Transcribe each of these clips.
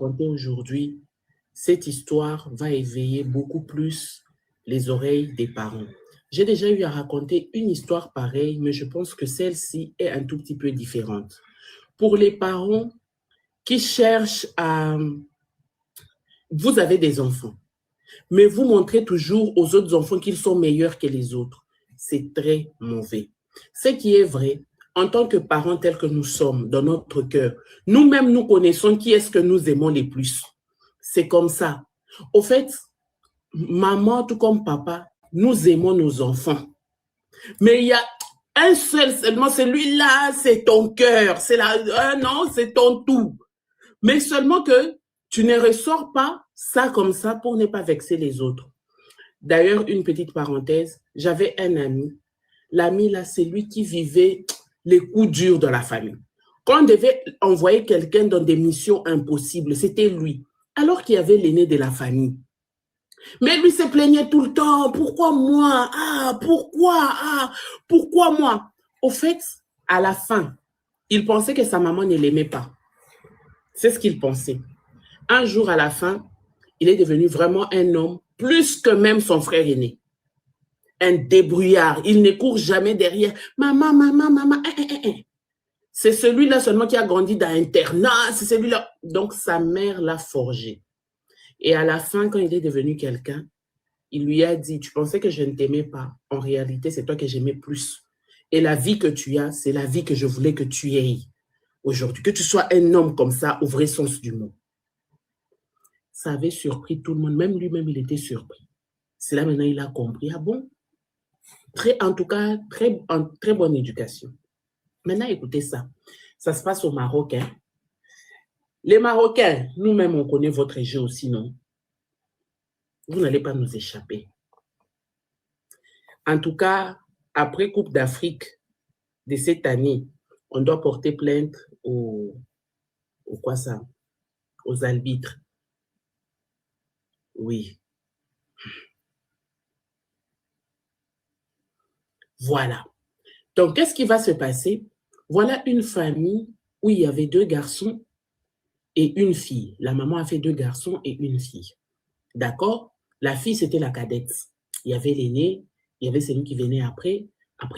raconter aujourd'hui, cette histoire va éveiller beaucoup plus les oreilles des parents. J'ai déjà eu à raconter une histoire pareille, mais je pense que celle-ci est un tout petit peu différente. Pour les parents qui cherchent à... Vous avez des enfants, mais vous montrez toujours aux autres enfants qu'ils sont meilleurs que les autres. C'est très mauvais. Ce qui est vrai, en tant que parents tels que nous sommes, dans notre cœur, nous-mêmes, nous connaissons qui est-ce que nous aimons les plus. C'est comme ça. Au fait, maman, tout comme papa, nous aimons nos enfants. Mais il y a un seul seulement, celui-là, c'est ton cœur. C'est non, c'est ton tout. Mais seulement que tu ne ressors pas ça comme ça pour ne pas vexer les autres. D'ailleurs, une petite parenthèse, j'avais un ami. L'ami, là, c'est lui qui vivait les coups durs de la famille. Quand on devait envoyer quelqu'un dans des missions impossibles, c'était lui. Alors qu'il y avait l'aîné de la famille. Mais lui se plaignait tout le temps. Pourquoi moi? Pourquoi moi? Au fait, à la fin, il pensait que sa maman ne l'aimait pas. C'est ce qu'il pensait. Un jour, à la fin, il est devenu vraiment un homme, plus que même son frère aîné. Un débrouillard. Il ne court jamais derrière. Maman. C'est celui-là seulement qui a grandi dans l'internat. C'est celui-là. Donc, sa mère l'a forgé. Et à la fin, quand il est devenu quelqu'un, il lui a dit, tu pensais que je ne t'aimais pas. En réalité, c'est toi que j'aimais plus. Et la vie que tu as, c'est la vie que je voulais que tu aies aujourd'hui. Que tu sois un homme comme ça, au vrai sens du mot. Ça avait surpris tout le monde. Même lui-même, il était surpris. C'est là maintenant, il a compris. Ah bon? En tout cas, très bonne éducation. Maintenant, écoutez ça. Ça se passe au Maroc. Hein? Les Marocains, nous-mêmes, on connaît votre jeu aussi, non? Vous n'allez pas nous échapper. En tout cas, après Coupe d'Afrique de cette année, on doit porter plainte aux arbitres. Oui. Voilà. Donc, qu'est-ce qui va se passer? Voilà une famille où il y avait 2 garçons et une fille. La maman a fait 2 garçons et une fille. D'accord? La fille, c'était la cadette. Il y avait l'aîné, il y avait celui qui venait après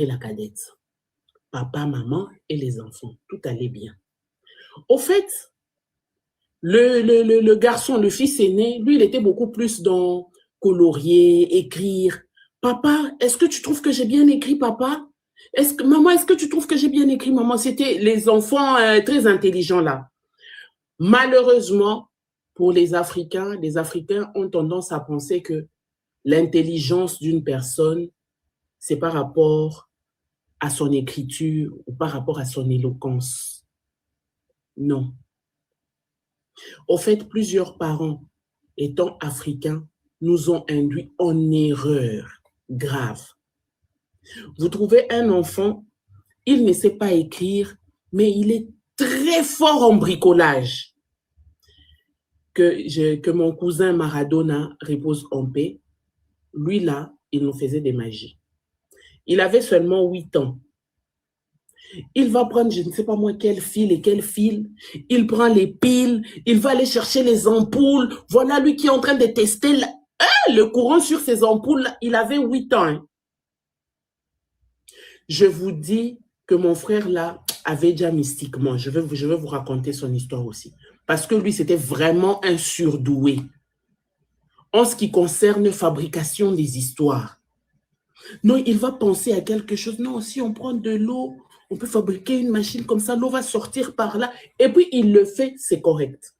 la cadette. Papa, maman et les enfants. Tout allait bien. Au fait, le garçon, le fils aîné, lui, il était beaucoup plus dans colorier, écrire. Papa, est-ce que tu trouves que j'ai bien écrit, papa? Maman, est-ce que tu trouves que j'ai bien écrit, maman? C'était les enfants très intelligents là. Malheureusement, pour les Africains ont tendance à penser que l'intelligence d'une personne, c'est par rapport à son écriture ou par rapport à son éloquence. Non. Au fait, plusieurs parents, étant africains, nous ont induit en erreur grave. Vous trouvez un enfant, il ne sait pas écrire, mais il est très fort en bricolage. Que mon cousin Maradona repose en paix, lui là, il nous faisait des magies. Il avait seulement 8 ans. Il va prendre, je ne sais pas moi, quel fil et quel fil. Il prend les piles, il va aller chercher les ampoules. Voilà lui qui est en train de tester le courant sur ces ampoules. Il avait 8 ans. Hein. Je vous dis que mon frère là avait déjà mystiquement. Je vais vous raconter son histoire aussi. Parce que lui, c'était vraiment un surdoué. En ce qui concerne fabrication des histoires. Non, il va penser à quelque chose. Non, si on prend de l'eau, on peut fabriquer une machine comme ça, l'eau va sortir par là. Et puis, il le fait, c'est correct.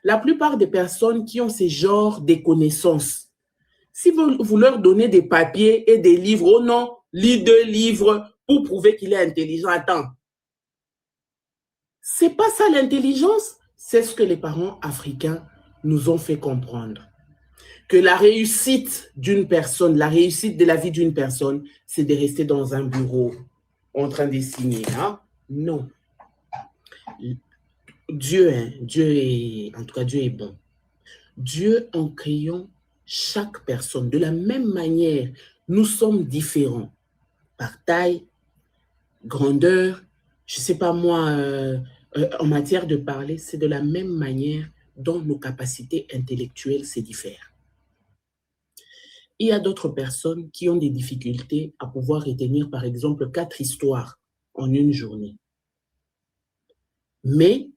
La plupart des personnes qui ont ces genres de connaissances, si vous leur donnez des papiers et des livres, oh non, lis 2 livres pour prouver qu'il est intelligent. Attends. C'est pas ça l'intelligence. C'est ce que les parents africains nous ont fait comprendre. Que la réussite d'une personne, la réussite de la vie d'une personne, c'est de rester dans un bureau en train de signer. Hein? Non. Dieu est bon. Dieu, en créant chaque personne, de la même manière, nous sommes différents. Par taille, grandeur, je ne sais pas moi, en matière de parler, c'est de la même manière. dont nos capacités intellectuelles se diffèrent. Il y a d'autres personnes qui ont des difficultés à pouvoir retenir, par exemple, 4 histoires en une journée. Mais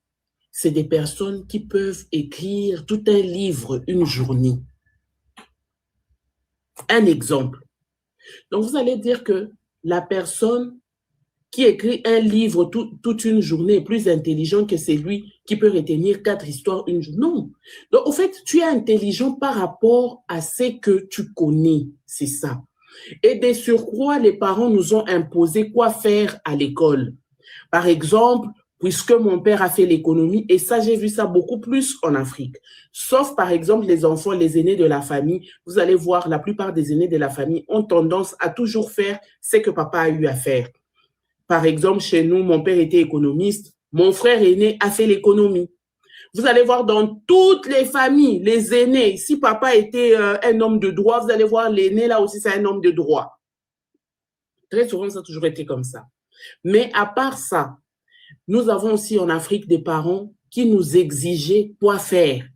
c'est des personnes qui peuvent écrire tout un livre une journée. Un exemple. Donc, vous allez dire que la personne qui écrit un livre toute une journée est plus intelligent que celui qui peut retenir 4 histoires une journée. Non. Donc, au fait, tu es intelligent par rapport à ce que tu connais. C'est ça. Et de surcroît, les parents nous ont imposé quoi faire à l'école. Par exemple, puisque mon père a fait l'économie, et ça, j'ai vu ça beaucoup plus en Afrique. Sauf, par exemple, les enfants, les aînés de la famille. Vous allez voir, la plupart des aînés de la famille ont tendance à toujours faire ce que papa a eu à faire. Par exemple, chez nous, mon père était économiste. Mon frère aîné a fait l'économie. Vous allez voir dans toutes les familles, les aînés, si papa était un homme de droit, vous allez voir l'aîné, là aussi, c'est un homme de droit. Très souvent, ça a toujours été comme ça. Mais à part ça, nous avons aussi en Afrique des parents qui nous exigeaient quoi faire.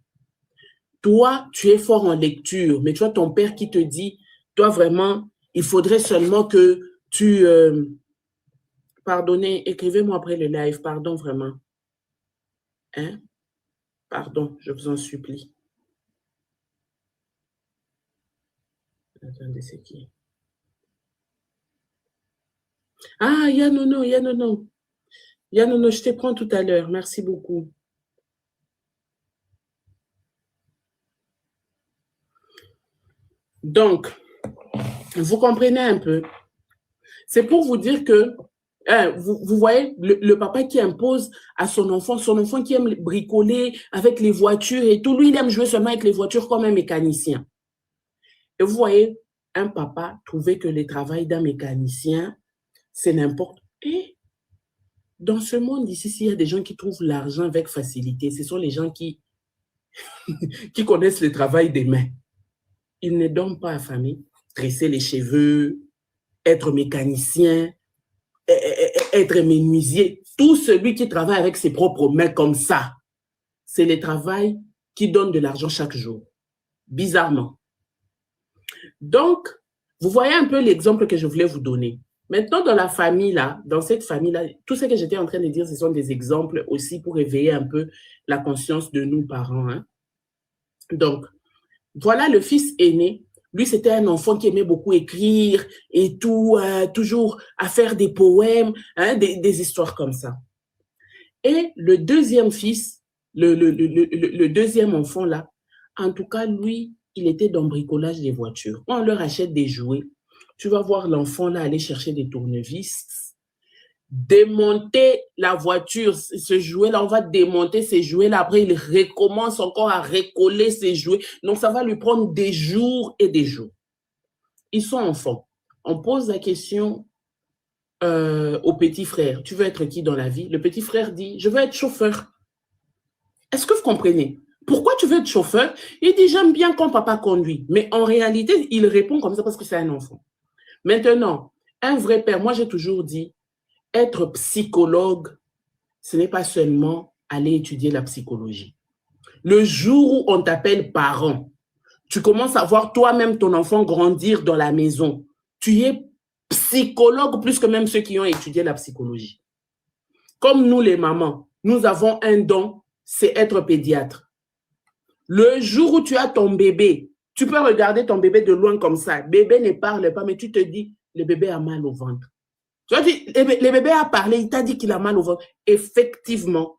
Toi, tu es fort en lecture, mais tu as ton père qui te dit, toi vraiment, il faudrait seulement que tu... pardonnez, écrivez-moi après le live, pardon vraiment. Hein? Pardon, je vous en supplie. Attendez, c'est qui? Ah, Yanono, Yanono. Yanono, je te prends tout à l'heure. Merci beaucoup. Donc, vous comprenez un peu. C'est pour vous dire que, vous voyez, le papa qui impose à son enfant qui aime bricoler avec les voitures et tout, lui, il aime jouer seulement avec les voitures comme un mécanicien. Et vous voyez, un papa trouvait que le travail d'un mécanicien, c'est n'importe quoi. Et dans ce monde ici, s'il y a des gens qui trouvent l'argent avec facilité, ce sont les gens qui connaissent le travail des mains. Ils ne dorment pas affamés, tresser les cheveux, être mécanicien, être menuisier. Tout celui qui travaille avec ses propres mains comme ça, c'est le travail qui donne de l'argent chaque jour. Bizarrement. Donc, vous voyez un peu l'exemple que je voulais vous donner. Maintenant, dans la famille, là, dans cette famille-là, tout ce que j'étais en train de dire, ce sont des exemples aussi pour éveiller un peu la conscience de nous, parents. Hein. Donc, voilà le fils aîné. Lui, c'était un enfant qui aimait beaucoup écrire et tout, toujours à faire des poèmes, hein, des histoires comme ça. Et le deuxième fils, le deuxième enfant là, en tout cas, lui, il était dans le bricolage des voitures. On leur achète des jouets. Tu vas voir l'enfant là aller chercher des tournevis, démonter la voiture, ce jouet-là, on va démonter ces jouets-là. Après, il recommence encore à recoller ces jouets. Donc, ça va lui prendre des jours et des jours. Ils sont enfants. On pose la question au petit frère, tu veux être qui dans la vie? Le petit frère dit, je veux être chauffeur. Est-ce que vous comprenez? Pourquoi tu veux être chauffeur? Il dit, j'aime bien quand papa conduit. Mais en réalité, il répond comme ça parce que c'est un enfant. Maintenant, un vrai père, moi j'ai toujours dit, être psychologue, ce n'est pas seulement aller étudier la psychologie. Le jour où on t'appelle parent, tu commences à voir toi-même ton enfant grandir dans la maison. Tu es psychologue plus que même ceux qui ont étudié la psychologie. Comme nous les mamans, nous avons un don, c'est être pédiatre. Le jour où tu as ton bébé, tu peux regarder ton bébé de loin comme ça. Bébé ne parle pas, mais tu te dis, le bébé a mal au ventre. Tu as dit, le bébé a parlé, il t'a dit qu'il a mal au ventre. Effectivement,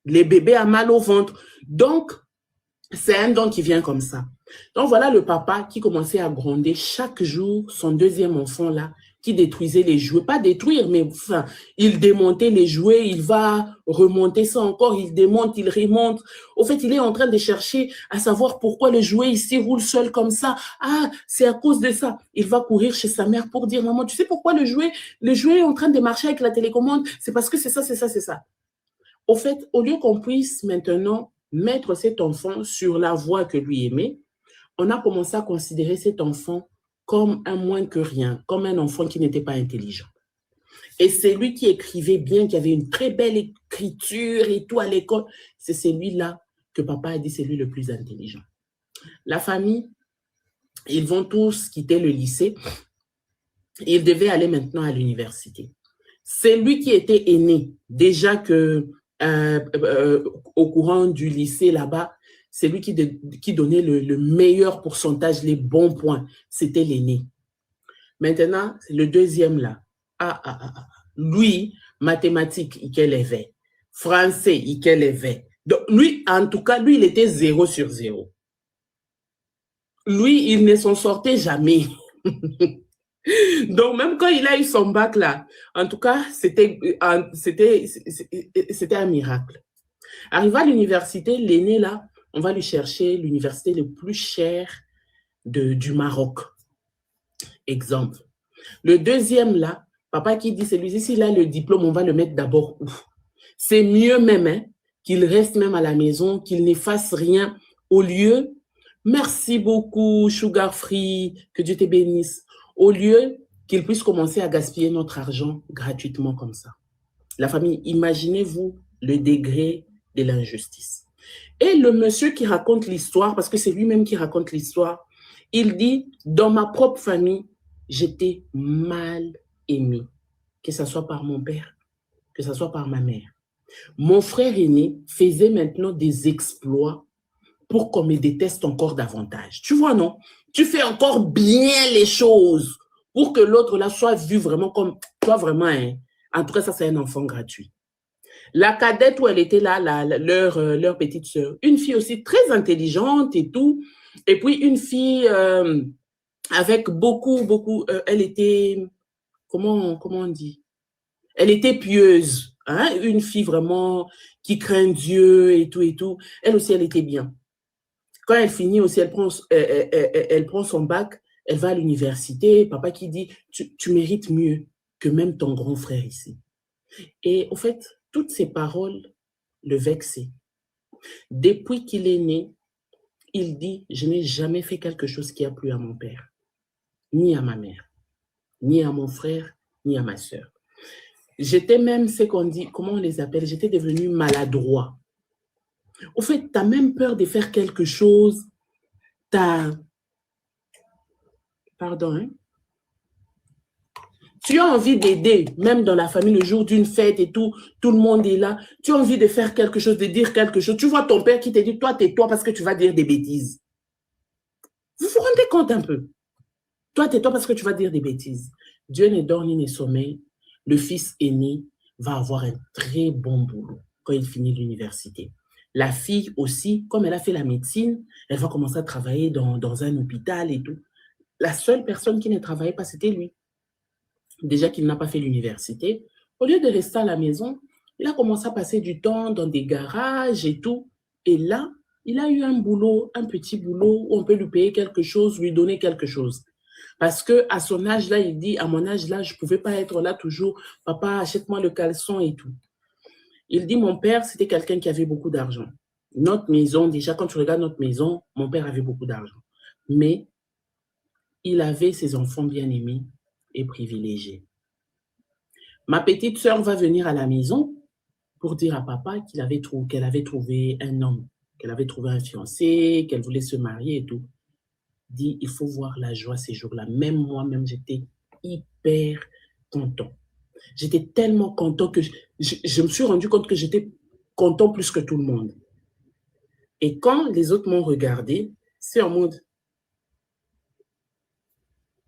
le bébé a mal au ventre. Donc, c'est un don qui vient comme ça. Donc, voilà le papa qui commençait à gronder chaque jour son deuxième enfant là, qui détruisait les jouets. Pas détruire, mais enfin, il démontait les jouets, il va remonter ça encore, il démonte, il remonte. Au fait, il est en train de chercher à savoir pourquoi le jouet ici roule seul comme ça. Ah, c'est à cause de ça. Il va courir chez sa mère pour dire, maman, tu sais pourquoi le jouet est en train de marcher avec la télécommande? C'est parce que c'est ça, c'est ça, c'est ça. Au fait, au lieu qu'on puisse maintenant mettre cet enfant sur la voie que lui aimait, on a commencé à considérer cet enfant comme un moins que rien, comme un enfant qui n'était pas intelligent. Et c'est lui qui écrivait bien, qui avait une très belle écriture et tout à l'école. C'est celui-là que papa a dit, c'est lui le plus intelligent. La famille, ils vont tous quitter le lycée. Ils devaient aller maintenant à l'université. C'est lui qui était aîné, déjà que au courant du lycée là-bas, c'est lui qui donnait le meilleur pourcentage, les bons points. C'était l'aîné. Maintenant, le deuxième là. Lui, mathématiques, il élevait. Français, il élevait. Donc, lui, en tout cas, lui, il était 0 sur 0. Lui, il ne s'en sortait jamais. Donc, même quand il a eu son bac là, en tout cas, c'était un miracle. Arrivé à l'université, l'aîné là, on va lui chercher l'université le plus cher du Maroc. Exemple. Le deuxième là, papa qui dit, celui-ci, s'il a le diplôme, on va le mettre d'abord où? C'est mieux même hein, qu'il reste même à la maison, qu'il ne fasse rien au lieu. Merci beaucoup, Sugar Free, que Dieu te bénisse. Au lieu qu'il puisse commencer à gaspiller notre argent gratuitement comme ça. La famille, imaginez-vous le degré de l'injustice. Et le monsieur qui raconte l'histoire, parce que c'est lui-même qui raconte l'histoire, il dit, dans ma propre famille, j'étais mal aimé, que ce soit par mon père, que ce soit par ma mère. Mon frère aîné faisait maintenant des exploits pour qu'on me déteste encore davantage. Tu vois, non? Tu fais encore bien les choses pour que l'autre là soit vu vraiment comme toi, vraiment. Hein. En tout cas, ça, c'est un enfant gratuit. La cadette où elle était là, leur petite sœur, une fille aussi très intelligente et tout. Et puis, une fille avec beaucoup, elle était, comment on dit? Elle était pieuse. Hein? Une fille vraiment qui craint Dieu et tout et tout. Elle aussi, elle était bien. Quand elle finit aussi, elle prend son bac, elle va à l'université. Papa qui dit, tu mérites mieux que même ton grand frère ici. Et au fait, toutes ces paroles le vexaient. Depuis qu'il est né, il dit, je n'ai jamais fait quelque chose qui a plu à mon père, ni à ma mère, ni à mon frère, ni à ma soeur. J'étais même, ce qu'on dit, comment on les appelle, j'étais devenu maladroit. Au fait, tu as même peur de faire quelque chose, tu as... Pardon, hein? Tu as envie d'aider, même dans la famille, le jour d'une fête et tout le monde est là. Tu as envie de faire quelque chose, de dire quelque chose. Tu vois ton père qui te dit, toi, tais-toi parce que tu vas dire des bêtises. Vous vous rendez compte un peu? Toi, tais-toi parce que tu vas dire des bêtises. Dieu ne dort ni ne sommeille. Le fils aîné va avoir un très bon boulot quand il finit l'université. La fille aussi, comme elle a fait la médecine, elle va commencer à travailler dans un hôpital et tout. La seule personne qui ne travaillait pas, c'était lui. Déjà qu'il n'a pas fait l'université, au lieu de rester à la maison, il a commencé à passer du temps dans des garages et tout. Et là, il a eu un boulot, un petit boulot où on peut lui payer quelque chose, lui donner quelque chose. Parce qu'à son âge-là, il dit, à mon âge-là, je ne pouvais pas être là toujours, papa, achète-moi le caleçon et tout. Il dit, mon père, c'était quelqu'un qui avait beaucoup d'argent. Notre maison, déjà, quand tu regardes notre maison, mon père avait beaucoup d'argent. Mais il avait ses enfants bien-aimés et privilégiés. Ma petite sœur va venir à la maison pour dire à papa qu'elle avait trouvé un homme, qu'elle avait trouvé un fiancé, qu'elle voulait se marier et tout. Dit, il faut voir la joie ces jours-là. Même moi-même, j'étais hyper content. J'étais tellement content que je me suis rendu compte que j'étais content plus que tout le monde. Et quand les autres m'ont regardé, c'est en mode,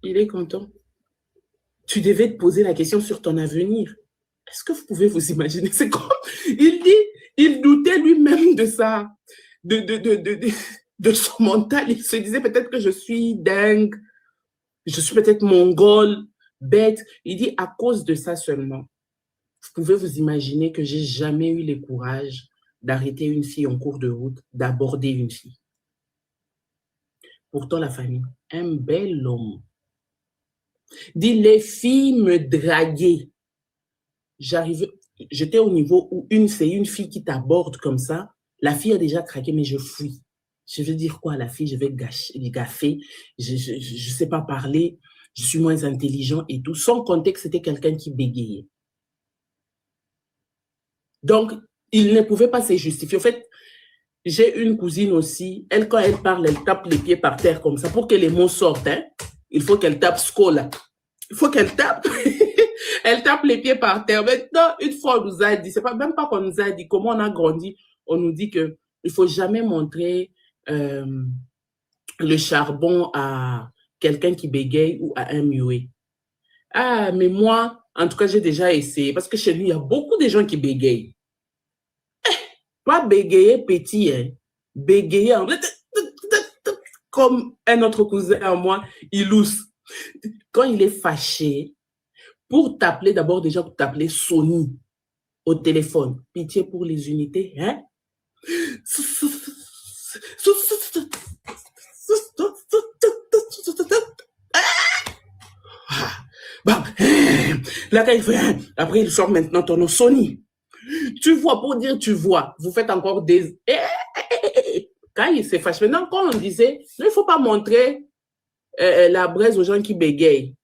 il est content. Tu devais te poser la question sur ton avenir. Est-ce que vous pouvez vous imaginer? C'est comme, il dit, il doutait lui-même de ça, de son mental. Il se disait peut-être que je suis dingue, je suis peut-être mongole, bête. Il dit, à cause de ça seulement, vous pouvez vous imaginer que j'ai jamais eu le courage d'arrêter une fille en cours de route, d'aborder une fille. Pourtant, la famille, un bel homme. Dit, les filles me draguaient. J'étais au niveau où c'est une fille qui t'aborde comme ça. La fille a déjà craqué, mais je fuis. Je veux dire quoi à la fille? Je vais gaffer. Je ne sais pas parler. Je suis moins intelligent et tout. Sans compter que c'était quelqu'un qui bégayait. Donc, il ne pouvait pas se justifier. En fait, j'ai une cousine aussi. Elle, quand elle parle, elle tape les pieds par terre comme ça pour que les mots sortent. Hein. Il faut qu'elle tape scola. Il faut qu'elle tape. Elle tape les pieds par terre. Maintenant, une fois, on nous a dit, c'est pas même pas qu'on nous a dit, comment on a grandi, on nous dit que il faut jamais montrer le charbon à quelqu'un qui bégaye ou à un muet. Ah, mais moi, en tout cas, j'ai déjà essayé parce que chez nous, il y a beaucoup de gens qui bégayent. Pas bégayer petit, hein. Bégayer en... comme un autre cousin à moi, il lousse. Quand il est fâché, pour t'appeler, d'abord déjà pour t'appeler Sony au téléphone. Pitié pour les unités, hein? Bah, là, quand il fait, après, il sort maintenant ton nom Sony. Tu vois, pour dire tu vois, vous faites encore des... Quand il s'est fâché, maintenant, quand on disait, il ne faut pas montrer la braise aux gens qui bégayent.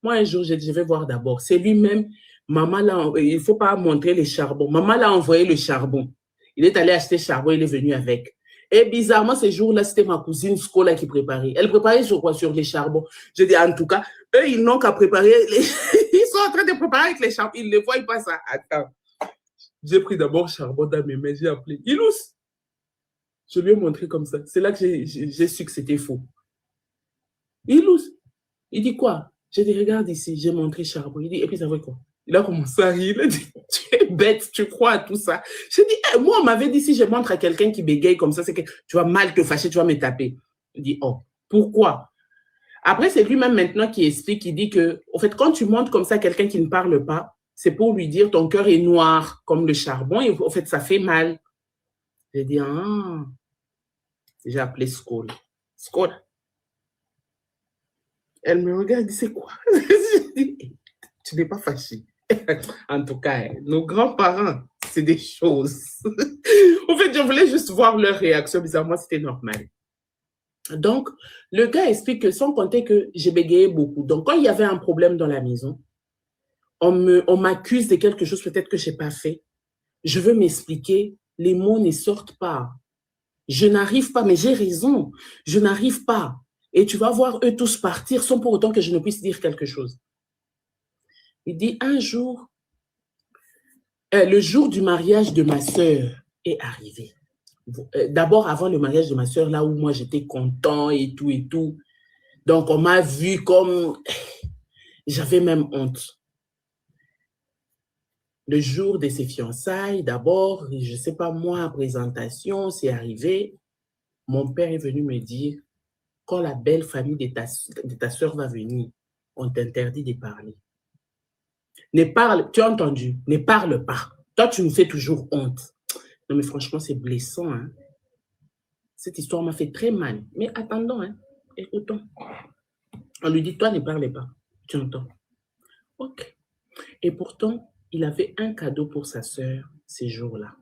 Moi, un jour, je vais voir d'abord. C'est lui-même, maman, là, il ne faut pas montrer les charbons. Maman l'a envoyé le charbon. Il est allé acheter le charbon, il est venu avec. Et bizarrement, ce jour-là, c'était ma cousine Scola qui préparait. Elle préparait sur quoi? Sur les charbons. Je dis, en tout cas, eux, ils n'ont qu'à préparer. Ils sont en train de préparer avec les charbons. Ils le voient, ils passent à... Attends. J'ai pris d'abord charbon dans mes mains, j'ai appelé Ilous. Je lui ai montré comme ça. C'est là que j'ai su que c'était faux. Ilous. Il dit quoi? J'ai dit, regarde ici, j'ai montré charbon. Il dit, et puis ça veut quoi? Il a commencé à rire. Il a dit, tu es bête, tu crois à tout ça. J'ai dit, hey, moi, on m'avait dit, si je montre à quelqu'un qui bégaye comme ça, c'est que tu vas mal te fâcher, tu vas me taper. Il dit, oh, pourquoi? Après, c'est lui-même maintenant qui explique, il dit que, en fait, quand tu montres comme ça à quelqu'un qui ne parle pas, c'est pour lui dire, ton cœur est noir comme le charbon, et en fait, ça fait mal. J'ai dit, ah, j'ai appelé Skol. Skol. Elle me regarde, dit, c'est quoi? Je dis, tu n'es pas fâché. En tout cas, nos grands-parents, c'est des choses. En fait, je voulais juste voir leur réaction. Bizarrement, c'était normal. Donc, le gars explique que sans compter que j'ai bégayé beaucoup. Donc, quand il y avait un problème dans la maison, on m'accuse de quelque chose peut-être que je n'ai pas fait. Je veux m'expliquer. Les mots ne sortent pas. Je n'arrive pas, mais j'ai raison. Je n'arrive pas. Et tu vas voir eux tous partir sans pour autant que je ne puisse dire quelque chose. Il dit, un jour, le jour du mariage de ma sœur est arrivé. D'abord, avant le mariage de ma sœur, là où moi j'étais content et tout et tout. Donc, on m'a vu comme... J'avais même honte. Le jour de ses fiançailles, d'abord, je ne sais pas moi, présentation, c'est arrivé. Mon père est venu me dire, quand la belle famille de ta sœur va venir, on t'interdit de parler. Ne parle, tu as entendu, ne parle pas. Toi, tu nous fais toujours honte. Non, mais franchement, c'est blessant. Hein? Cette histoire m'a fait très mal. Mais attendons, hein? Écoutons. On lui dit, toi, ne parle pas. Tu entends? Ok. Et pourtant, il avait un cadeau pour sa sœur ces jours-là.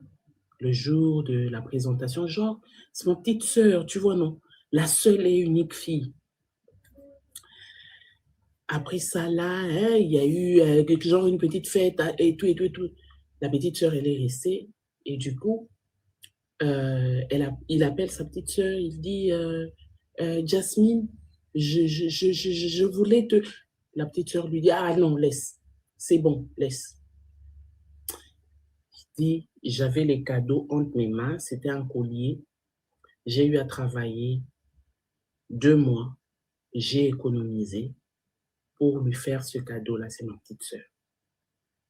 Le jour de la présentation, genre, c'est ma petite sœur, tu vois, non? La seule et unique fille. Après ça, là, hein, il y a eu genre une petite fête et tout, et tout, et tout. La petite sœur, elle est restée. Et du coup, il appelle sa petite sœur, il dit, Jasmine, je voulais te... La petite sœur lui dit, ah non, laisse. C'est bon, laisse. Il dit, j'avais les cadeaux entre mes mains, c'était un collier. J'ai eu à travailler 2 mois. J'ai économisé pour lui faire ce cadeau-là, c'est ma petite sœur.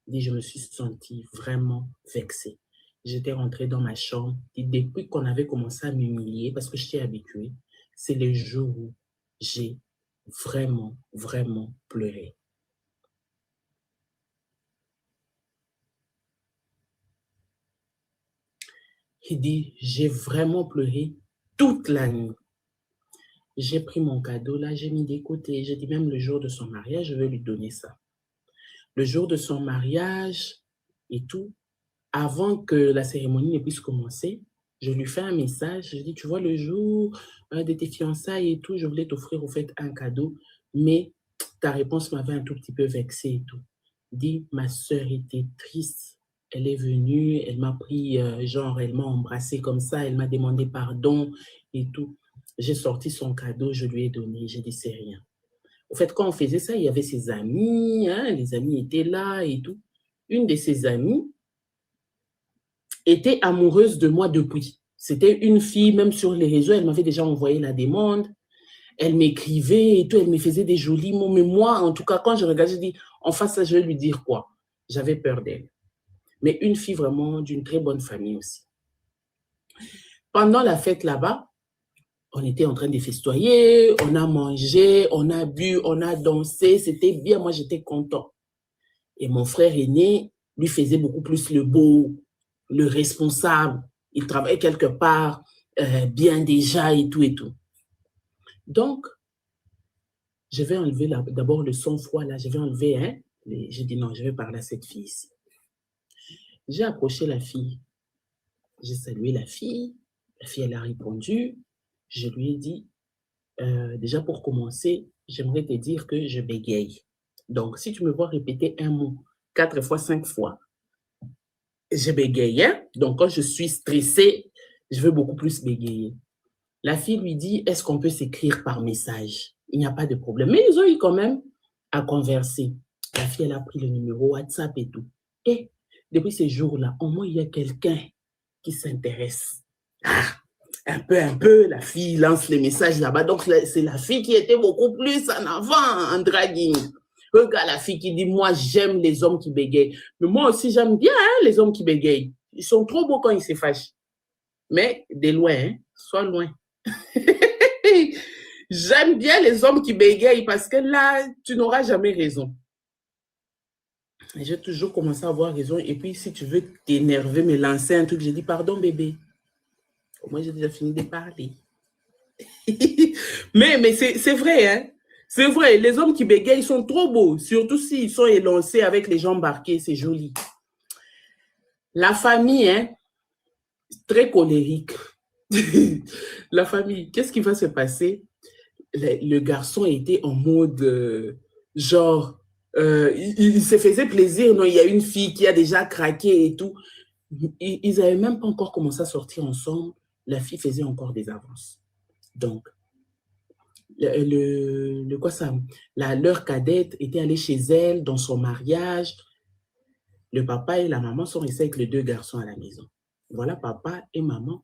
Il dit, je me suis sentie vraiment vexée. J'étais rentrée dans ma chambre. Et depuis qu'on avait commencé à m'humilier, parce que j'étais habituée, c'est le jour où j'ai vraiment, vraiment pleuré. Il dit, j'ai vraiment pleuré toute la nuit. J'ai pris mon cadeau là, j'ai mis de côté. J'ai dit, même le jour de son mariage, je vais lui donner ça. Le jour de son mariage et tout, avant que la cérémonie ne puisse commencer, je lui fais un message. Je dis, tu vois, le jour de tes fiançailles et tout, je voulais t'offrir au fait un cadeau, mais ta réponse m'avait un tout petit peu vexée et tout. Il dit, ma sœur était triste Elle est venue, elle m'a pris, genre, elle m'a embrassé comme ça, elle m'a demandé pardon et tout. J'ai sorti son cadeau, je lui ai donné, j'ai dit, c'est rien. Au fait, quand on faisait ça, il y avait ses amis, hein, les amis étaient là et tout. Une de ses amies était amoureuse de moi depuis. C'était une fille, même sur les réseaux, elle m'avait déjà envoyé la demande. Elle m'écrivait et tout, elle me faisait des jolis mots. Mais moi, en tout cas, quand je regarde, je dis, en face, ça, je vais lui dire quoi? J'avais peur d'elle. Mais une fille vraiment d'une très bonne famille aussi. Pendant la fête là-bas, on était en train de festoyer, on a mangé, on a bu, on a dansé, c'était bien, moi j'étais content. Et mon frère aîné, lui faisait beaucoup plus le beau, le responsable. Il travaillait quelque part, bien déjà et tout et tout. Donc, je vais enlever d'abord le sang-froid là, je vais enlever, hein. J'ai dit non, je vais parler à cette fille ici. J'ai approché la fille, j'ai salué la fille, elle a répondu, je lui ai dit, déjà pour commencer, j'aimerais te dire que je bégaye. Donc, si tu me vois répéter un mot 4 fois, 5 fois, je bégaye. Hein? Donc, quand je suis stressée, je veux beaucoup plus bégayer. La fille lui dit, est-ce qu'on peut s'écrire par message? Il n'y a pas de problème. Mais ils ont eu quand même à converser. La fille, elle a pris le numéro WhatsApp et tout. Et depuis ces jours-là, au moins, il y a quelqu'un qui s'intéresse. Ah, un peu, la fille lance les messages là-bas. Donc, c'est la fille qui était beaucoup plus en avant en dragging. Regarde la fille qui dit, moi, j'aime les hommes qui bégayent. Mais moi aussi, j'aime bien hein, les hommes qui bégayent. Ils sont trop beaux quand ils se fâchent. Mais de loin, hein, sois loin. J'aime bien les hommes qui bégayent parce que là, tu n'auras jamais raison. J'ai toujours commencé à avoir raison. Et puis, si tu veux t'énerver, me lancer un truc, j'ai dit, pardon, bébé. Moi, j'ai déjà fini de parler. mais c'est vrai, hein. C'est vrai, les hommes qui bégayent sont trop beaux, surtout s'ils sont élancés avec les jambes marquées, c'est joli. La famille, hein, très colérique. La famille, qu'est-ce qui va se passer? Le garçon était en mode genre, il se faisait plaisir, non? Il y a une fille qui a déjà craqué et tout. Ils n'avaient même pas encore commencé à sortir ensemble. La fille faisait encore des avances. Donc, quoi ça? Leur cadette était allée chez elle dans son mariage. Le papa et la maman sont restés avec les deux garçons à la maison. Voilà, papa et maman,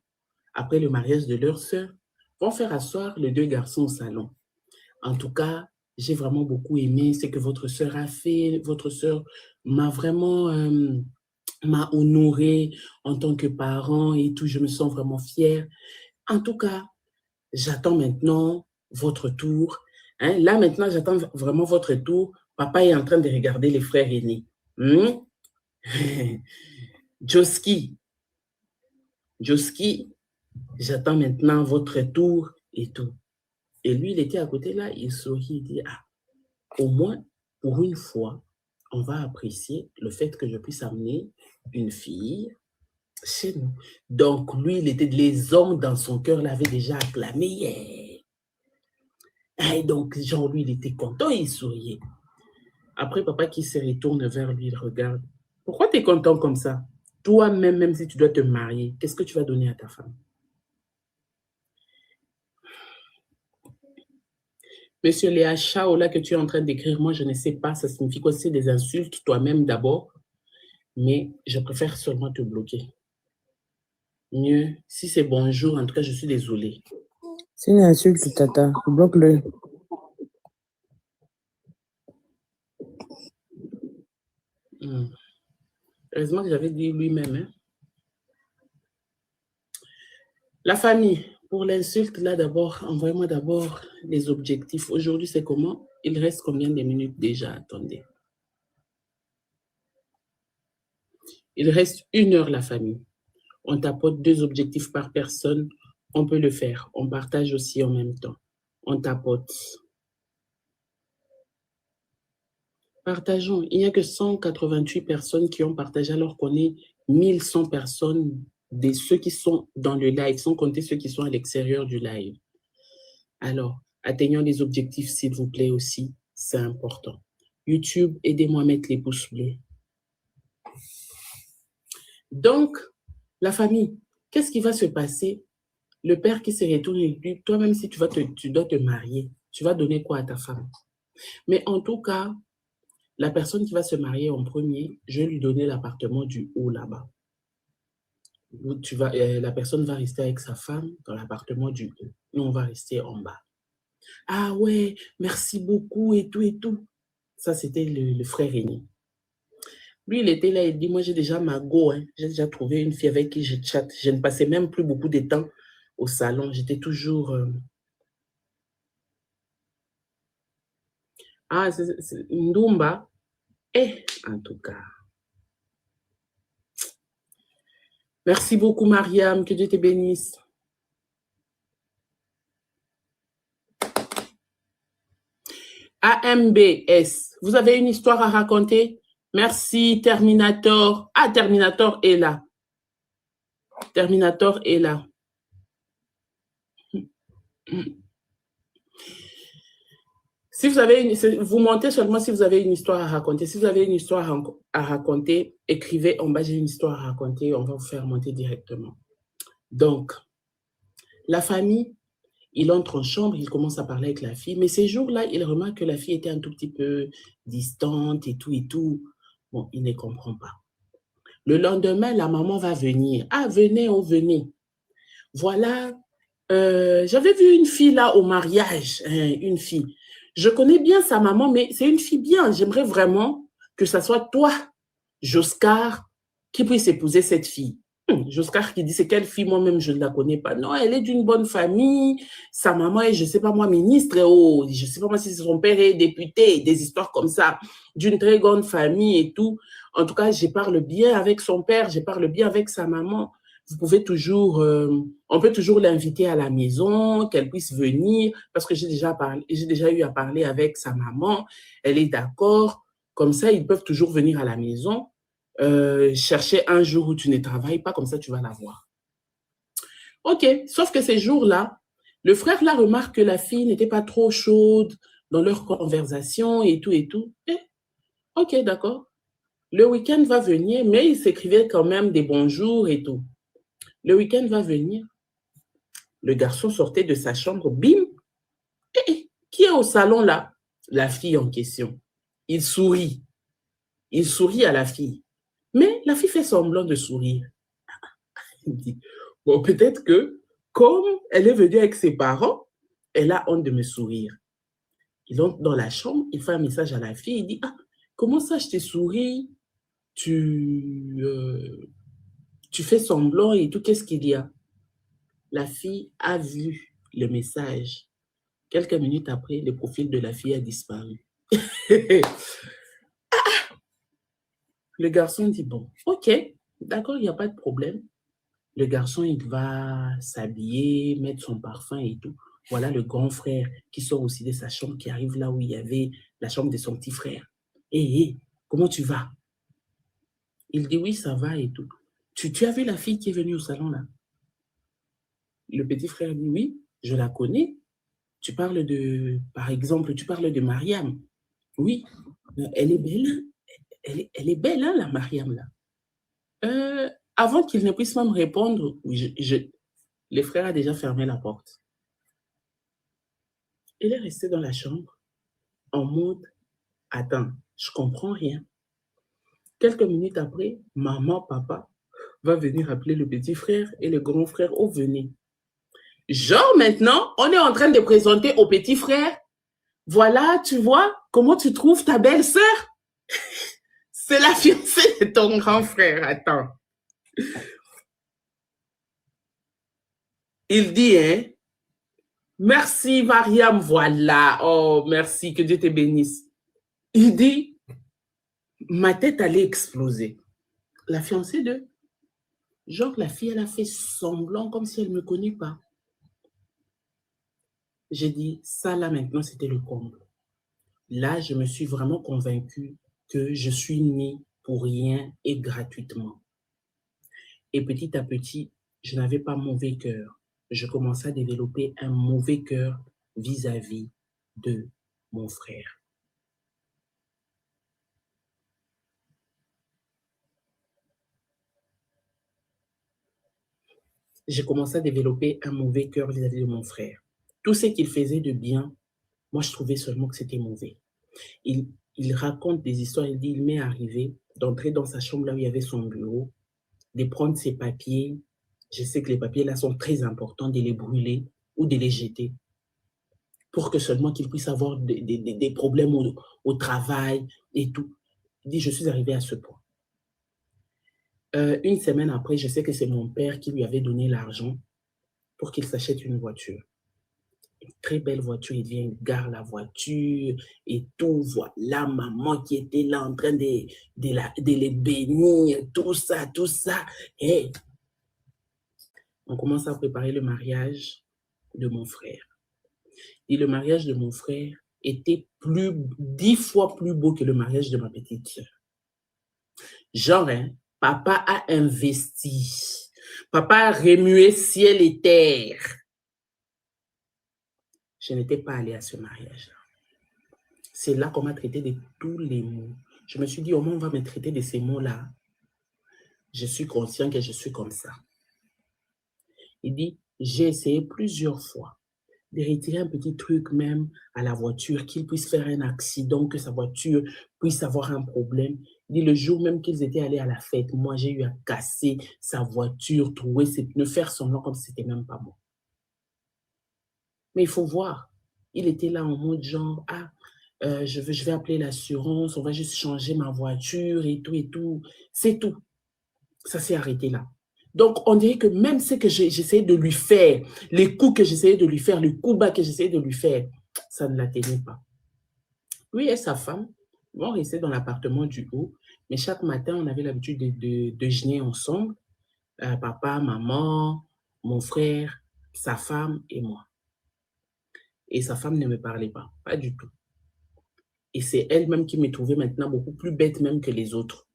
après le mariage de leur sœur, vont faire asseoir les deux garçons au salon. En tout cas, j'ai vraiment beaucoup aimé ce que votre sœur a fait. Votre sœur m'a vraiment m'a honorée en tant que parent et tout. Je me sens vraiment fière. En tout cas, j'attends maintenant votre tour. Hein? Là, maintenant, j'attends vraiment votre tour. Papa est en train de regarder les frères aînés. Joski, j'attends maintenant votre tour et tout. Et lui, il était à côté là, il sourit, il dit, ah, au moins, pour une fois, on va apprécier le fait que je puisse amener une fille chez nous. Donc, lui, les hommes dans son cœur l'avaient déjà acclamé. Yeah. Et donc, genre, lui, il était content, il souriait. Après, papa qui se retourne vers lui, il regarde. Pourquoi tu es content comme ça? Toi-même, même si tu dois te marier, qu'est-ce que tu vas donner à ta femme? Monsieur Léa Chao, là que tu es en train d'écrire, moi, je ne sais pas, ça signifie quoi? C'est des insultes, toi-même d'abord, mais je préfère seulement te bloquer. Mieux, si c'est bonjour, en tout cas, je suis désolée. C'est une insulte, tata. Bloque-le. Heureusement que j'avais dit lui-même. Hein. La famille, pour l'insulte, là d'abord, envoyez-moi d'abord les objectifs. Aujourd'hui, c'est comment? Il reste combien de minutes déjà? Attendez. Il reste 1 heure, la famille. On tapote 2 objectifs par personne. On peut le faire. On partage aussi en même temps. On tapote. Partageons. Il n'y a que 188 personnes qui ont partagé alors qu'on est 1100 personnes de ceux qui sont dans le live, sans compter ceux qui sont à l'extérieur du live. Alors, atteignons les objectifs, s'il vous plaît aussi. C'est important. YouTube, aidez-moi à mettre les pouces bleus. Donc, la famille, qu'est-ce qui va se passer? Le père qui se retourne et dit, toi-même, si tu dois te marier, tu vas donner quoi à ta femme? Mais en tout cas, la personne qui va se marier en premier, je vais lui donner l'appartement du haut là-bas. La personne va rester avec sa femme dans l'appartement du haut. Nous, on va rester en bas. Ah ouais, merci beaucoup et tout et tout. Ça, c'était le frère aîné. Lui, il était là, il dit, moi, j'ai déjà ma go, hein. J'ai déjà trouvé une fille avec qui je chatte. Je ne passais même plus beaucoup de temps au salon. J'étais toujours... Ah, c'est Ndumba. En tout cas. Merci beaucoup, Mariam. Que Dieu te bénisse. AMBS. Vous avez une histoire à raconter? Merci, Terminator. Ah, Terminator est là. Terminator est là. Si vous avez vous montez seulement si vous avez une histoire à raconter. Si vous avez une histoire à raconter, écrivez en bas, j'ai une histoire à raconter, on va vous faire monter directement. Donc, la famille, il entre en chambre, il commence à parler avec la fille, mais ces jours-là, il remarque que la fille était un tout petit peu distante et tout et tout. Bon, il ne comprend pas. Le lendemain, la maman va venir. Ah, venez, on venait. Voilà, j'avais vu une fille là au mariage, hein, une fille. Je connais bien sa maman, mais c'est une fille bien. J'aimerais vraiment que ça soit toi, Joscar, qui puisse épouser cette fille. Joscar qui dit, c'est quelle fille, moi-même, je ne la connais pas. Non, elle est d'une bonne famille. Sa maman est, je ne sais pas moi, ministre. Oh, je ne sais pas moi si son père est député. Des histoires comme ça, d'une très grande famille et tout. En tout cas, je parle bien avec son père, je parle bien avec sa maman. Vous pouvez toujours, on peut toujours l'inviter à la maison, qu'elle puisse venir, parce que j'ai déjà eu à parler avec sa maman. Elle est d'accord. Comme ça, ils peuvent toujours venir à la maison. Chercher un jour où tu ne travailles pas, comme ça tu vas la voir. Ok, sauf que ces jours-là, le frère là remarque que la fille n'était pas trop chaude dans leur conversation et tout et tout. Ok, d'accord. Le week-end va venir, mais ils s'écrivaient quand même des bonjours et tout. Le week-end va venir. Le garçon sortait de sa chambre, bim. Qui est au salon là? La fille en question. Il sourit. Il sourit à la fille. Mais la fille fait semblant de sourire. Il dit, bon, peut-être que, comme elle est venue avec ses parents, elle a honte de me sourire. Il entre dans la chambre, il fait un message à la fille, il dit, ah, comment ça je t'ai souri? Tu fais semblant et tout, qu'est-ce qu'il y a? La fille a vu le message. Quelques minutes après, le profil de la fille a disparu. Le garçon dit, bon, ok, d'accord, il n'y a pas de problème. Le garçon, il va s'habiller, mettre son parfum et tout. Voilà le grand frère qui sort aussi de sa chambre, qui arrive là où il y avait la chambre de son petit frère. Hé, comment tu vas? Il dit, oui, ça va et tout. Tu as vu la fille qui est venue au salon là? Le petit frère dit, oui, je la connais. Tu parles de, par exemple, tu parles de Mariam. Oui, elle est belle. Elle est belle, hein, la Mariam là. Avant qu'il ne puisse même répondre, oui, le frère a déjà fermé la porte. Il est resté dans la chambre en mode, attends, je comprends rien. Quelques minutes après, maman, papa va venir appeler le petit frère et le grand frère. Oh, venez. Genre maintenant, on est en train de présenter au petit frère. Voilà, tu vois, comment tu trouves ta belle-sœur? C'est la fiancée de ton grand frère. Attends. Il dit, hein, merci Mariam, voilà. Oh, merci, que Dieu te bénisse. Il dit, ma tête allait exploser. La fiancée de... Genre, la fille, elle a fait semblant comme si elle ne me connaît pas. J'ai dit, ça là maintenant, c'était le comble. Là, je me suis vraiment convaincue que je suis née pour rien et gratuitement. Et petit à petit, je n'avais pas mauvais cœur. Je commençais à développer un mauvais cœur vis-à-vis de mon frère. j'ai commencé à développer un mauvais cœur vis-à-vis de mon frère. Tout ce qu'il faisait de bien, moi, je trouvais seulement que c'était mauvais. Il, il raconte des histoires, il dit, il m'est arrivé d'entrer dans sa chambre là où il y avait son bureau, de prendre ses papiers. Je sais que les papiers là sont très importants, de les brûler ou de les jeter pour que seulement qu'il puisse avoir des problèmes au travail et tout. Il dit, je suis arrivé à ce point. Une semaine après, je sais que c'est mon père qui lui avait donné l'argent pour qu'il s'achète une voiture. Une très belle voiture, il vient, il gare la voiture et tout. Voilà, maman qui était là en train de les bénir, tout ça, tout ça. Et on commence à préparer le mariage de mon frère. Et le mariage de mon frère était 10 fois plus beau que le mariage de ma petite sœur. Genre, hein, papa a investi. Papa a remué ciel et terre. Je n'étais pas allée à ce mariage-là. C'est là qu'on m'a traité de tous les mots. Je me suis dit, au moins on va me traiter de ces mots-là. Je suis conscient que je suis comme ça. Il dit, j'ai essayé plusieurs fois de retirer un petit truc même à la voiture, qu'il puisse faire un accident, que sa voiture puisse avoir un problème. Il dit, le jour même qu'ils étaient allés à la fête, moi j'ai eu à casser sa voiture, trouver ses pneus, faire semblant comme si c'était même pas moi. Mais il faut voir, il était là en mode genre, ah, je vais appeler l'assurance, on va juste changer ma voiture et tout et tout. C'est tout. Ça s'est arrêté là. Donc, on dirait que même ce que j'essayais de lui faire, les coups que j'essayais de lui faire, le coup bas que j'essayais de lui faire, ça ne l'atteignait pas. Lui et sa femme vont rester dans l'appartement du haut, mais chaque matin, on avait l'habitude de déjeuner ensemble, papa, maman, mon frère, sa femme et moi. Et sa femme ne me parlait pas du tout. Et c'est elle-même qui me trouvait maintenant beaucoup plus bête même que les autres.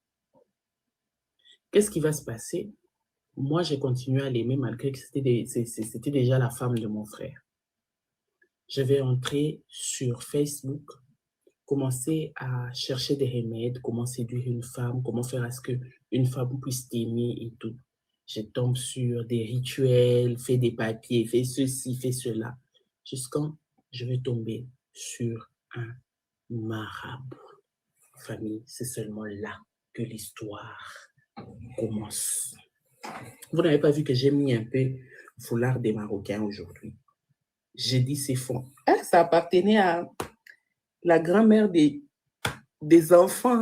Qu'est-ce qui va se passer? Moi, j'ai continué à l'aimer malgré que c'était déjà la femme de mon frère. Je vais entrer sur Facebook, commencer à chercher des remèdes, comment séduire une femme, comment faire à ce qu'une femme puisse t'aimer et tout. Je tombe sur des rituels, fais des papiers, fais ceci, fais cela, jusqu'à je vais tomber sur un marabout. Famille, c'est seulement là que l'histoire commence. Vous n'avez pas vu que j'ai mis un peu foulard des Marocains aujourd'hui. J'ai dit c'est fond. Ah, ça appartenait à la grand-mère des enfants.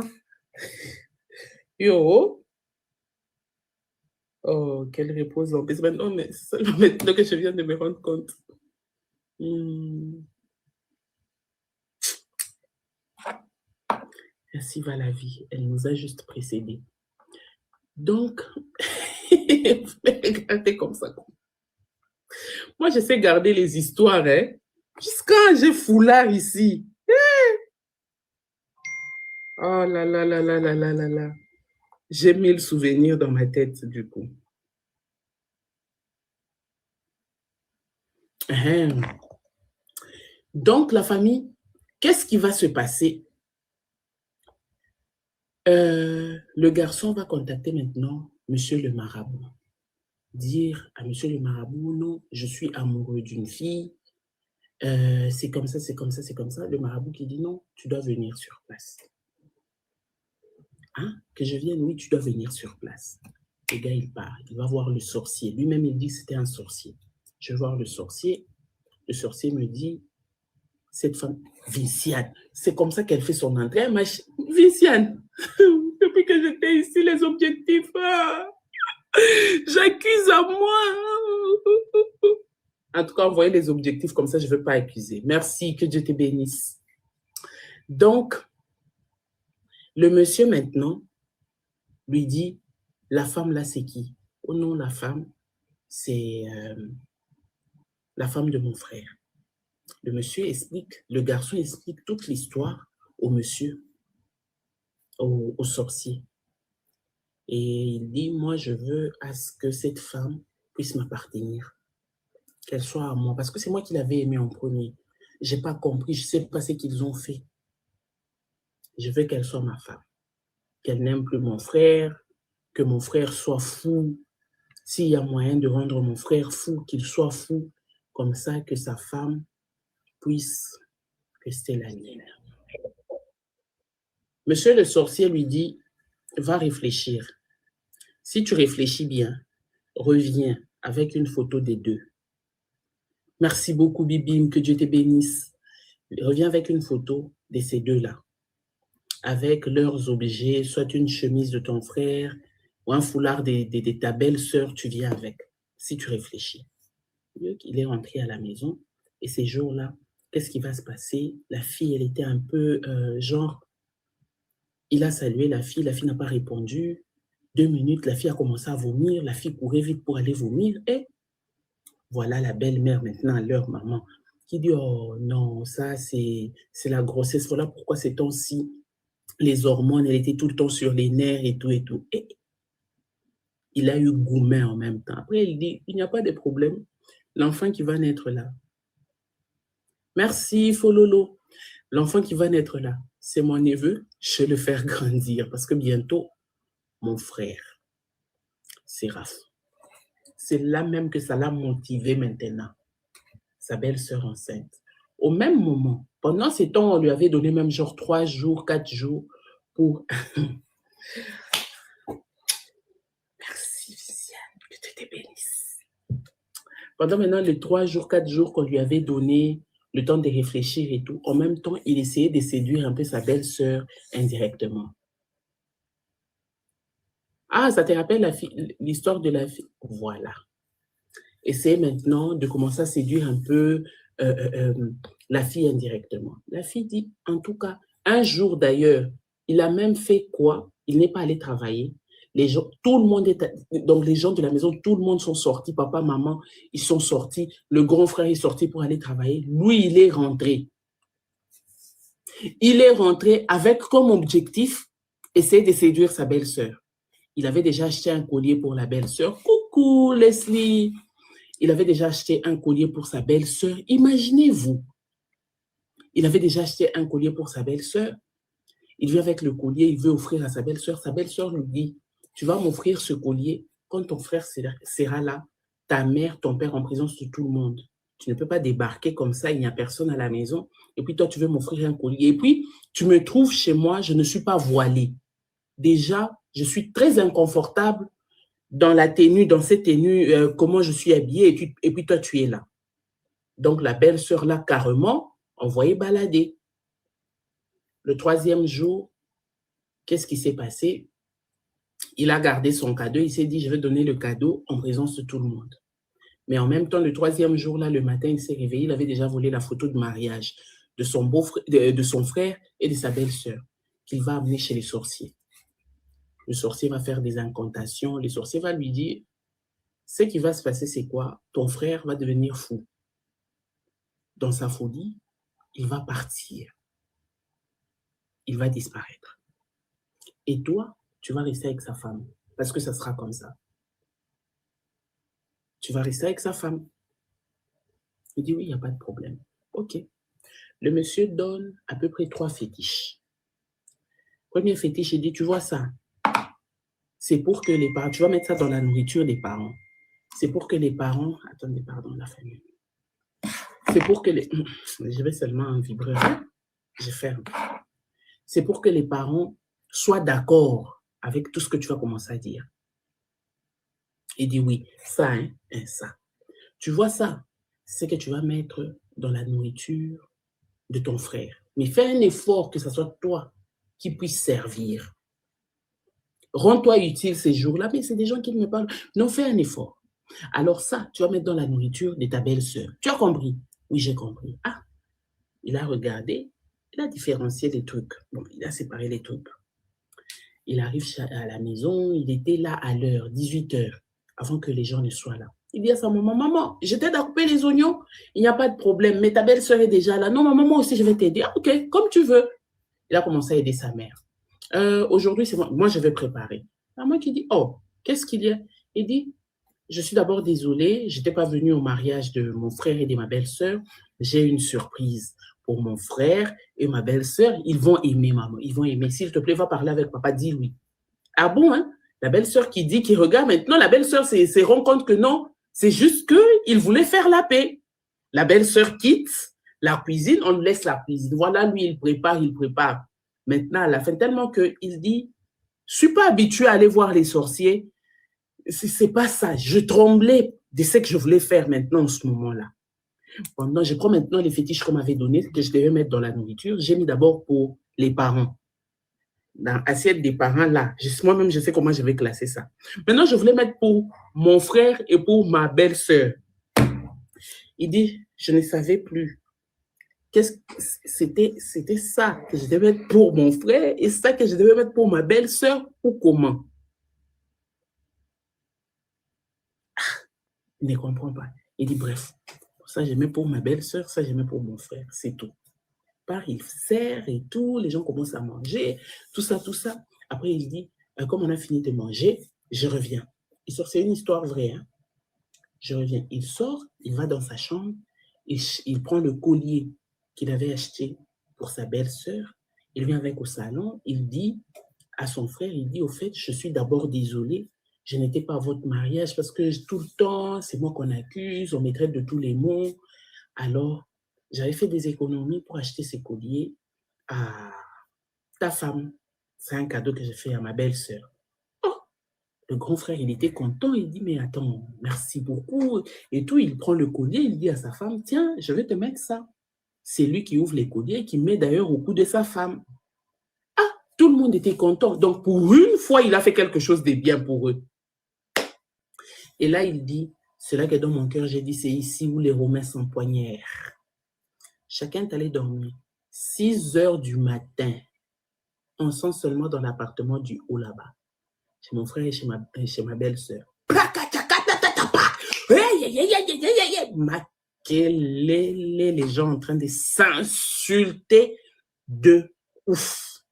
Yo! Oh, quelle repose en paix. Non, mais c'est seulement maintenant que je viens de me rendre compte. Ainsi va la vie. Elle nous a juste précédés. Donc, regardez comme ça. Moi, je sais garder les histoires, hein. Jusqu'à j'ai foulard ici. Oh là là là là là là là là. J'ai 1000 souvenirs dans ma tête, du coup. Donc, la famille, qu'est-ce qui va se passer? Le garçon va contacter maintenant monsieur le marabout. Dire à monsieur le marabout, non, je suis amoureux d'une fille. C'est comme ça, c'est comme ça, c'est comme ça. Le marabout qui dit, non, tu dois venir sur place. Hein? Que je vienne, oui, tu dois venir sur place. Le gars, il part, il va voir le sorcier. Lui-même, il dit que c'était un sorcier. Je vais voir le sorcier. Le sorcier me dit, cette femme, Vinciane, c'est comme ça qu'elle fait son entrée. Vinciane, depuis que j'étais ici, les objectifs, j'accuse à moi. En tout cas, envoyez les objectifs comme ça, je ne veux pas accuser. Merci, que Dieu te bénisse. Donc, le monsieur maintenant lui dit, la femme là, c'est qui? Oh non, la femme, c'est la femme de mon frère. Le monsieur explique, le garçon explique toute l'histoire au monsieur, au sorcier. Et il dit, moi, je veux à ce que cette femme puisse m'appartenir, qu'elle soit à moi, parce que c'est moi qui l'avais aimée en premier. Je n'ai pas compris, je ne sais pas ce qu'ils ont fait. Je veux qu'elle soit ma femme, qu'elle n'aime plus mon frère, que mon frère soit fou. S'il y a moyen de rendre mon frère fou, qu'il soit fou, comme ça que sa femme puisse rester la mienne. Monsieur le sorcier lui dit, va réfléchir. Si tu réfléchis bien, reviens avec une photo des deux. Merci beaucoup, Bibim, que Dieu te bénisse. Reviens avec une photo de ces deux-là, avec leurs objets, soit une chemise de ton frère ou un foulard de ta belle-sœur, tu viens avec, si tu réfléchis. Il est rentré à la maison et ces jours-là, qu'est-ce qui va se passer? La fille, elle était un peu genre, il a salué la fille n'a pas répondu. 2 minutes, la fille a commencé à vomir, la fille courait vite pour aller vomir et voilà la belle-mère maintenant, leur maman, qui dit, oh non, ça c'est la grossesse, voilà pourquoi ces temps-ci, les hormones, elle était tout le temps sur les nerfs et tout et tout. Et il a eu Goumen en même temps. Après, il dit, il n'y a pas de problème, l'enfant qui va naître là. Merci, Fololo. L'enfant qui va naître là, c'est mon neveu, je vais le faire grandir parce que bientôt, mon frère, Séraph, c'est là même que ça l'a motivé maintenant. Sa belle-sœur enceinte. Au même moment, pendant ces temps, on lui avait donné même genre 3 jours, 4 jours pour... Merci, Viviane, que Dieu te bénisse. Pendant maintenant les 3 jours, 4 jours qu'on lui avait donné, le temps de réfléchir et tout, en même temps, il essayait de séduire un peu sa belle-sœur indirectement. Ah, ça te rappelle l'histoire de la fille? Voilà. Essaye maintenant de commencer à séduire un peu la fille indirectement. La fille dit, en tout cas, un jour d'ailleurs, il a même fait quoi? Il n'est pas allé travailler. Les gens, tout le monde donc les gens de la maison, tout le monde sont sortis, papa, maman, ils sont sortis, le grand frère est sorti pour aller travailler. Lui, il est rentré. Il est rentré avec comme objectif, essayer de séduire sa belle-sœur. Il avait déjà acheté un collier pour la belle-sœur. Coucou, Leslie! Il avait déjà acheté un collier pour sa belle-sœur. Imaginez-vous. Il avait déjà acheté un collier pour sa belle-sœur. Il vient avec le collier, il veut offrir à sa belle-sœur. Sa belle-sœur lui dit, tu vas m'offrir ce collier quand ton frère sera là, ta mère, ton père en présence de tout le monde. Tu ne peux pas débarquer comme ça, il n'y a personne à la maison. Et puis toi, tu veux m'offrir un collier. Et puis, tu me trouves chez moi, je ne suis pas voilée. Déjà, je suis très inconfortable dans la tenue, dans cette tenue, comment je suis habillée, et puis toi, tu es là. Donc, la belle-sœur, là, carrément, envoyée balader. Le 3e jour, qu'est-ce qui s'est passé? Il a gardé son cadeau, il s'est dit, je vais donner le cadeau en présence de tout le monde. Mais en même temps, le 3e jour, là, le matin, il s'est réveillé, il avait déjà volé la photo de mariage de son beau-frère, de son frère et de sa belle-sœur, qu'il va amener chez les sorciers. Le sorcier va faire des incantations. Le sorcier va lui dire, ce qui va se passer, c'est quoi? Ton frère va devenir fou. Dans sa folie, il va partir. Il va disparaître. Et toi, tu vas rester avec sa femme. Parce que ça sera comme ça. Tu vas rester avec sa femme. Il dit, oui, il n'y a pas de problème. OK. Le monsieur donne à peu près 3 fétiches. Premier fétiche, il dit, tu vois ça? C'est pour que les parents, tu vas mettre ça dans la nourriture des parents. C'est pour que les parents, attendez, pardon, la famille. C'est pour que les, je vais seulement un vibreur, je ferme. C'est pour que les parents soient d'accord avec tout ce que tu vas commencer à dire. Il dit oui, ça, hein, ça. Tu vois ça, c'est ce que tu vas mettre dans la nourriture de ton frère. Mais fais un effort que ce soit toi qui puisse servir. Rends-toi utile ces jours-là, mais c'est des gens qui me parlent. Non, fais un effort. Alors ça, tu vas mettre dans la nourriture de ta belle-sœur. Tu as compris? Oui, j'ai compris. Ah, il a regardé, il a différencié les trucs. Bon, il a séparé les trucs. Il arrive à la maison, il était là à l'heure, 18h, avant que les gens ne soient là. Il dit à sa maman, maman, je t'aide à couper les oignons, il n'y a pas de problème, mais ta belle-sœur est déjà là. Non, maman, moi aussi, je vais t'aider. Ah, ok, comme tu veux. Il a commencé à aider sa mère. Aujourd'hui, c'est moi, je vais préparer. Maman qui dit, oh, qu'est-ce qu'il y a? Il dit, je suis d'abord désolée, je n'étais pas venue au mariage de mon frère et de ma belle-sœur. J'ai une surprise pour mon frère et ma belle-sœur. Ils vont aimer, maman. Ils vont aimer. S'il te plaît, va parler avec papa. Dis-lui. Ah bon, hein? La belle-sœur qui dit, qui regarde maintenant, la belle-sœur se rend compte que non, c'est juste qu'il voulait faire la paix. La belle-sœur quitte la cuisine, on laisse la cuisine. Voilà, lui, il prépare. Maintenant, à la fin, tellement qu'il dit, je ne suis pas habitué à aller voir les sorciers. C'est pas ça. Je tremblais de ce que je voulais faire maintenant en ce moment-là. Pendant, je prends maintenant les fétiches qu'on m'avait donnés, que je devais mettre dans la nourriture. J'ai mis d'abord pour les parents. Dans l'assiette des parents, là. Moi-même, je sais comment je vais classer ça. Maintenant, je voulais mettre pour mon frère et pour ma belle-sœur. Il dit, je ne savais plus. C'était ça que je devais mettre pour mon frère et ça que je devais mettre pour ma belle-sœur ou comment? Il ne comprend pas. Il dit, bref, ça je mets pour ma belle-sœur, ça je mets pour mon frère, c'est tout. Il sert et tout, les gens commencent à manger, tout ça. Après, il dit, comme on a fini de manger, je reviens. C'est une histoire vraie. Hein? Je reviens. Il sort, il va dans sa chambre, il prend le collier qu'il avait acheté pour sa belle-sœur, il vient avec au salon, il dit à son frère, il dit, au fait, je suis d'abord désolé, je n'étais pas à votre mariage parce que tout le temps, c'est moi qu'on accuse, on me traite de tous les mots. Alors, j'avais fait des économies pour acheter ces colliers à ta femme. C'est un cadeau que j'ai fait à ma belle-sœur. Oh, le grand frère, il était content. Il dit, mais attends, merci beaucoup. Et tout, il prend le collier, il dit à sa femme, tiens, je vais te mettre ça. C'est lui qui ouvre les colliers et qui met d'ailleurs au cou de sa femme. Ah, tout le monde était content. Donc, pour une fois, il a fait quelque chose de bien pour eux. Et là, il dit, c'est là que dans mon cœur, j'ai dit, c'est ici où les Romains s'empoignèrent. Chacun est allé dormir. 6 heures du matin, on sent seulement dans l'appartement du haut là-bas. Chez mon frère et chez ma belle-sœur. Les gens en train de s'insulter de ouf.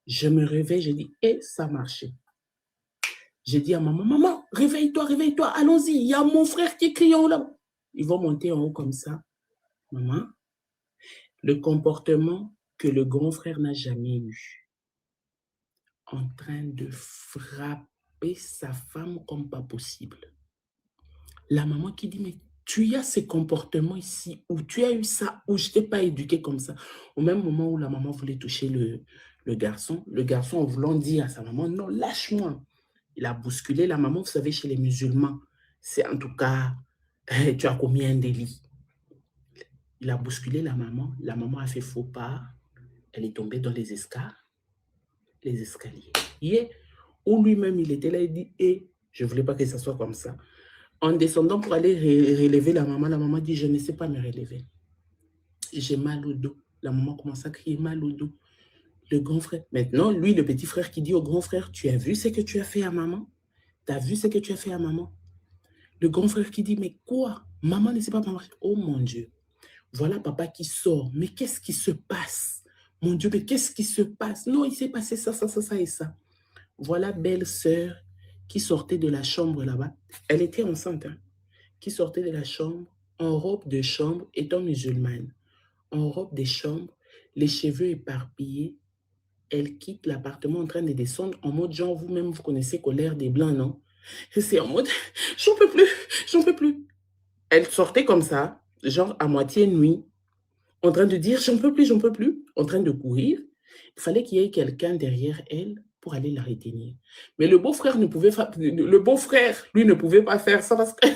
Je me réveille, je dis, et ça marchait. J'ai dit à maman, maman, réveille-toi, allons-y, il y a mon frère qui crie en haut là. Ils vont monter en haut comme ça. Maman, le comportement que le grand frère n'a jamais eu, en train de frapper sa femme comme pas possible. La maman qui dit, mais tu as ces comportements ici, ou tu as eu ça, ou je ne t'ai pas éduqué comme ça. Au même moment où la maman voulait toucher le garçon en voulant dire à sa maman, non, lâche-moi. Il a bousculé la maman, vous savez, chez les musulmans, c'est en tout cas, tu as commis un délit. Il a bousculé la maman a fait faux pas, elle est tombée dans les escaliers. Où lui-même, il était là, il dit, je ne voulais pas que ça soit comme ça. En descendant pour aller relever la maman dit, je ne sais pas me relever. J'ai mal au dos. La maman commence à crier, mal au dos. Le grand frère, maintenant, lui, le petit frère qui dit au grand frère, tu as vu ce que tu as fait à maman? Tu as vu ce que tu as fait à maman? Le grand frère qui dit, mais quoi? Maman ne sait pas marcher. Oh mon Dieu. Voilà papa qui sort. Mais qu'est-ce qui se passe? Mon Dieu, mais qu'est-ce qui se passe? Non, il s'est passé ça et ça. Voilà belle-sœur qui sortait de la chambre là-bas. Elle était enceinte, hein, qui sortait de la chambre en robe de chambre, étant musulmane. En robe de chambre, les cheveux éparpillés. Elle quitte l'appartement en train de descendre en mode genre, vous-même, vous connaissez Colère des Blancs, non? C'est en mode, j'en peux plus. Elle sortait comme ça, genre à moitié nuit, en train de dire, j'en peux plus, en train de courir. Il fallait qu'il y ait quelqu'un derrière elle pour aller la retenir. Mais le beau-frère, lui, ne pouvait pas faire ça parce que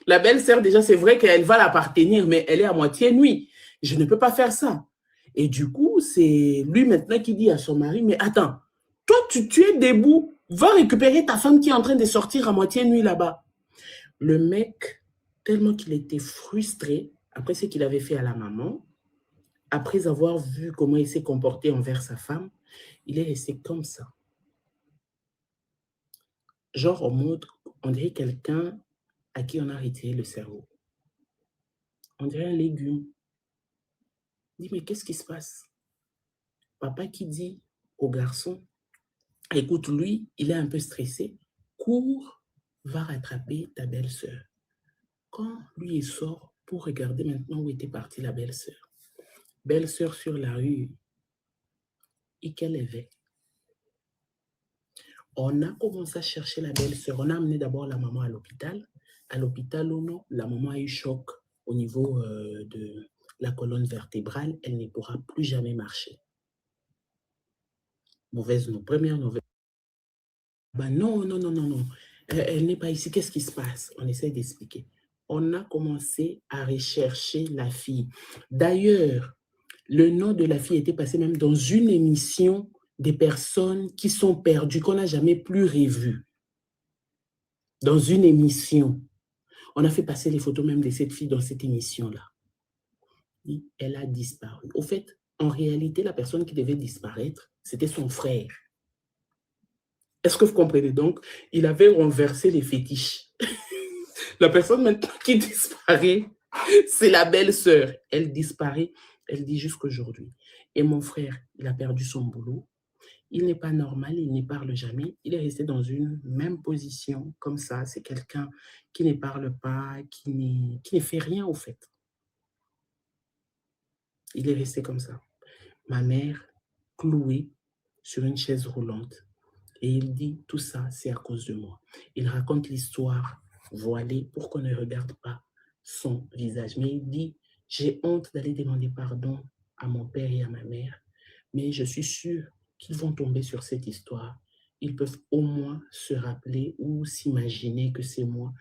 la belle-sœur, déjà, c'est vrai qu'elle va l'appartenir, mais elle est à moitié nuit. Je ne peux pas faire ça. Et du coup, c'est lui maintenant qui dit à son mari, mais attends, toi, tu es debout, va récupérer ta femme qui est en train de sortir à moitié nuit là-bas. Le mec, tellement qu'il était frustré, après ce qu'il avait fait à la maman, après avoir vu comment il s'est comporté envers sa femme, il est resté comme ça. Genre en mode, on dirait quelqu'un à qui on a retiré le cerveau. On dirait un légume. Il dit, mais qu'est-ce qui se passe? Papa qui dit au garçon, écoute, lui, il est un peu stressé, cours, va rattraper ta belle-sœur. Quand lui, il sort pour regarder maintenant où était partie la belle-sœur. Belle-sœur sur la rue, et qu'elle avait. On a commencé à chercher la belle-sœur. On a amené d'abord la maman à l'hôpital. À l'hôpital, non, la maman a eu choc au niveau de la colonne vertébrale. Elle ne pourra plus jamais marcher. Mauvaise nouvelle. Première nouvelle. Ben non, non, non, non, non. Elle n'est pas ici. Qu'est-ce qui se passe? On essaie d'expliquer. On a commencé à rechercher la fille. D'ailleurs, le nom de la fille était passé même dans une émission des personnes qui sont perdues, qu'on n'a jamais plus revues. Dans une émission. On a fait passer les photos même de cette fille dans cette émission-là. Elle a disparu. Au fait, en réalité, la personne qui devait disparaître, c'était son frère. Est-ce que vous comprenez? Donc, il avait renversé les fétiches. La personne maintenant qui disparaît, c'est la belle-sœur. Elle disparaît, elle dit jusqu'aujourd'hui. Et mon frère, il a perdu son boulot. Il n'est pas normal, il ne parle jamais. Il est resté dans une même position, comme ça. C'est quelqu'un qui ne parle pas, qui ne fait rien au fait. Il est resté comme ça. Ma mère, clouée sur une chaise roulante. Et il dit, tout ça, c'est à cause de moi. Il raconte l'histoire voilée pour qu'on ne regarde pas son visage. Mais il dit, j'ai honte d'aller demander pardon à mon père et à ma mère, mais je suis sûre qu'ils vont tomber sur cette histoire. Ils peuvent au moins se rappeler ou s'imaginer que c'est moi.